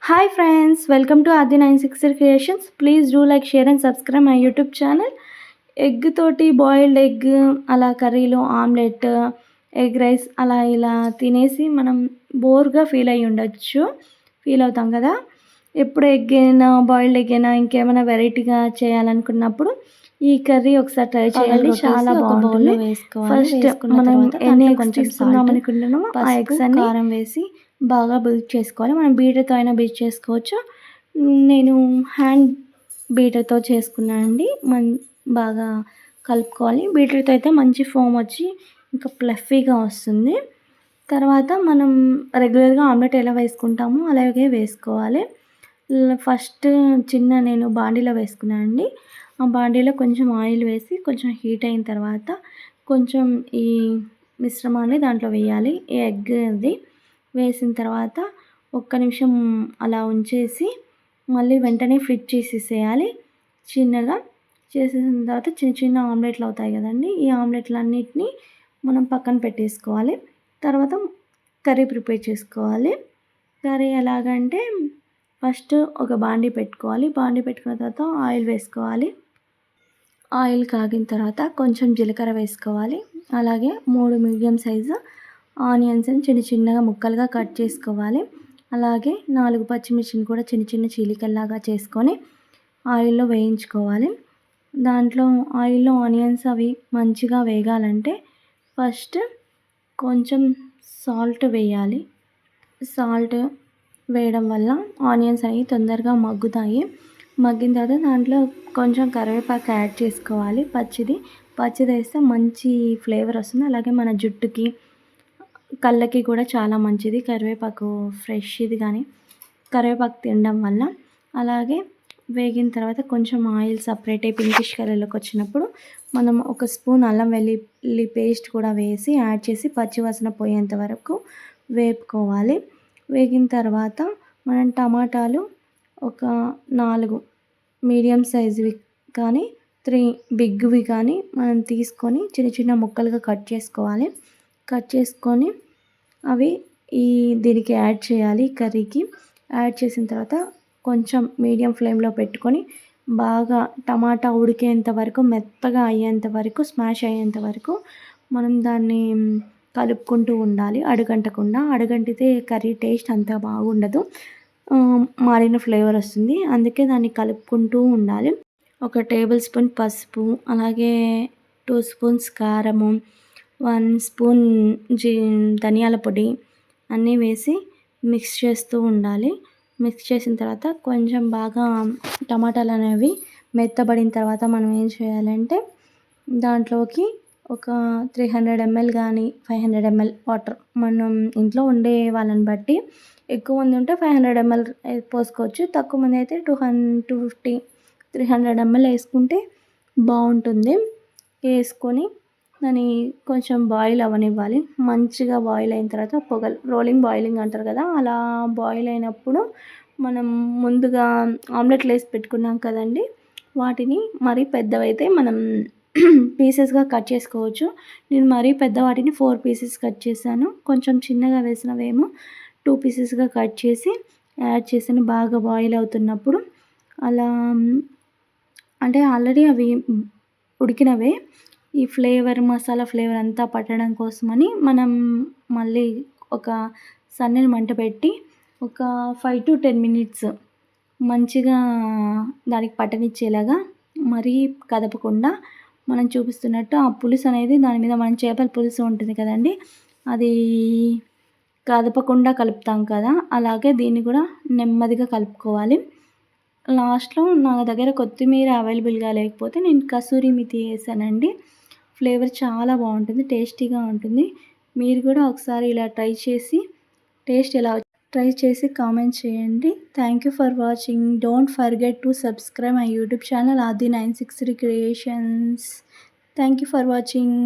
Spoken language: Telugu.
Hi friends, welcome to Adi960 Creations. Please do like, share and subscribe my YouTube channel. Egg తోటి బాయిల్డ్ ఎగ్ అలా కర్రీలో ఆమ్లెట్, ఎగ్ రైస్ అలా ఇలా తినేసి మనం బోర్గా ఫీల్ అవుతాం కదా. ఎప్పుడు ఎగ్ అయినా బాయిల్డ్ ఎగ్ అయినా ఇంకేమైనా వెరైటీగా చేయాలనుకున్నప్పుడు ఈ కర్రీ ఒకసారి ట్రై చేయండి, చాలా బాగుంటుంది. ఫస్ట్ మనం ఎన్ని ఎగ్స్ తీసుకుందాం అనుకుంటున్నామో ఆ ఎగ్స్ అన్ని కారం వేసి బాగా బీట్ చేసుకోవాలి. మనం బీటర్తో అయినా బీట్ చేసుకోవచ్చు. నేను హ్యాండ్ బీటర్తో చేసుకున్నానండి. బాగా కలుపుకోవాలి. బీటర్తో అయితే మంచి ఫోమ్ వచ్చి ఇంకా ఫ్లఫీగా వస్తుంది. తర్వాత మనం రెగ్యులర్గా ఆమ్లెట్ ఎలా వేసుకుంటామో అలాగే వేసుకోవాలి. ఫస్ట్ నేను బాండీలో వేసుకున్నానండి. ఆ బాండీలో కొంచెం ఆయిల్ వేసి కొంచెం హీట్ అయిన తర్వాత కొంచెం ఈ మిశ్రమాన్ని దాంట్లో వేయాలి. ఈ ఎగ్ అది వేసిన తర్వాత ఒక్క నిమిషం అలా ఉంచేసి మళ్ళీ వెంటనే ఫ్లిప్ చేసేసేయాలి. చిన్నగా చేసేసిన తర్వాత చిన్న చిన్న ఆమ్లెట్లు అవుతాయి కదండి. ఈ ఆమ్లెట్లన్నిటిని మనం పక్కన పెట్టేసుకోవాలి. తర్వాత కర్రీ ప్రిపేర్ చేసుకోవాలి. కర్రీ ఎలాగంటే ఫస్ట్ ఒక బాండీ పెట్టుకోవాలి. బాండీ పెట్టుకున్న తర్వాత ఆయిల్ వేసుకోవాలి. ఆయిల్ కాగిన తర్వాత కొంచెం జీలకర్ర వేసుకోవాలి. అలాగే 3 మీడియం సైజు ఆనియన్స్ని చిన్న చిన్నగా ముక్కలుగా కట్ చేసుకోవాలి. అలాగే 4 పచ్చిమిర్చిని కూడా చిన్న చిన్న చీలికల్లాగా చేసుకొని ఆయిల్లో వేయించుకోవాలి. దాంట్లో ఆయిల్లో ఆనియన్స్ అవి మంచిగా వేగాలంటే ఫస్ట్ కొంచెం సాల్ట్ వేయాలి. సాల్ట్ వేయడం వల్ల ఆనియన్స్ అనేవి తొందరగా మగ్గుతాయి. మగ్గిన తర్వాత దాంట్లో కొంచెం కరివేపాకు యాడ్ చేసుకోవాలి. పచ్చిది వేస్తే మంచి ఫ్లేవర్ వస్తుంది. అలాగే మన జుట్టుకి, కళ్ళకి కూడా చాలా మంచిది కరివేపాకు, ఫ్రెష్ది కానీ కరివేపాకు తినడం వల్ల. అలాగే వేగిన తర్వాత కొంచెం ఆయిల్ సపరేట్ అయ్యి పింకిష్ కలర్లోకి వచ్చినప్పుడు మనం ఒక స్పూన్ అల్లం వెల్లుల్లి పేస్ట్ కూడా వేసి యాడ్ చేసి పచ్చివాసన పోయేంత వరకు వేపుకోవాలి. వేగిన తర్వాత మనం టమాటాలు ఒక 4 మీడియం సైజువి కానీ 3 బిగ్వి కానీ మనం తీసుకొని చిన్న చిన్న ముక్కలుగా కట్ చేసుకోవాలి. కట్ చేసుకొని అవి దీనికి యాడ్ చేయాలి. కర్రీకి యాడ్ చేసిన తర్వాత కొంచెం మీడియం ఫ్లేమ్లో పెట్టుకొని బాగా టమాటా ఉడికేంత వరకు, మెత్తగా అయ్యేంత వరకు, స్మాష్ అయ్యేంత వరకు మనం దాన్ని కలుపుకుంటూ ఉండాలి. అడుగంటితే కర్రీ టేస్ట్ అంత బాగుండదు, మారిన ఫ్లేవర్ వస్తుంది. అందుకే దాన్ని కలుపుకుంటూ ఉండాలి. ఒక టేబుల్ స్పూన్ పసుపు, అలాగే 2 స్పూన్స్ కారము, 1 స్పూన్ ధనియాల పొడి అన్నీ వేసి మిక్స్ చేస్తూ ఉండాలి. మిక్స్ చేసిన తర్వాత కొంచెం బాగా టమాటాలు అనేవి మెత్తబడిన తర్వాత మనం ఏం చేయాలంటే దాంట్లోకి ఒక 300 ml కానీ 500 ml వాటర్, మనం ఇంట్లో ఉండే వాళ్ళని బట్టి ఎక్కువ మంది ఉంటే 500 ml పోసుకోవచ్చు. తక్కువ మంది అయితే 250, 300 ml వేసుకుంటే బాగుంటుంది. వేసుకొని దాన్ని కొంచెం బాయిల్ అవ్వనివ్వాలి. మంచిగా బాయిల్ అయిన తర్వాత రోలింగ్ బాయిలింగ్ అంటారు కదా, అలా బాయిల్ అయినప్పుడు మనం ముందుగా ఆమ్లెట్లు వేసి పెట్టుకున్నాం కదండి, వాటిని మరీ పెద్దవైతే మనం పీసెస్గా కట్ చేసుకోవచ్చు. నేను మరీ పెద్ద వాటిని 4 పీసెస్ కట్ చేశాను. కొంచెం చిన్నగా వేసినవేమో 2 పీసెస్గా కట్ చేసి యాడ్ చేసాను. బాగా బాయిల్ అవుతున్నప్పుడు అలా అంటే ఆల్రెడీ అవి ఉడికినవే, ఈ మసాలా ఫ్లేవర్ అంతా పట్టడం కోసమని మనం మళ్ళీ ఒక సన్నని మంట పెట్టి ఒక 5 to 10 minutes మంచిగా దానికి పట్టనిచ్చేలాగా, మరీ కదపకుండా మనం చూపిస్తున్నట్టు ఆ పులుసు అనేది దాని మీద, మనం చేపల పులుసు ఉంటుంది కదండి, అది కదపకుండా కలుపుతాం కదా, అలాగే దీన్ని కూడా నెమ్మదిగా కలుపుకోవాలి. లాస్ట్లో నా దగ్గర కొత్తిమీర అవైలబుల్గా లేకపోతే నేను కసూరి మేతి వేసానండి. ఫ్లేవర్ చాలా బాగుంటుంది, టేస్టీగా ఉంటుంది. మీరు కూడా ఒకసారి ఇలా ట్రై చేసి కామెంట్ చేయండి. Thank you for watching. Don't forget to subscribe my YouTube channel Adi960 Creations. Thank you for watching.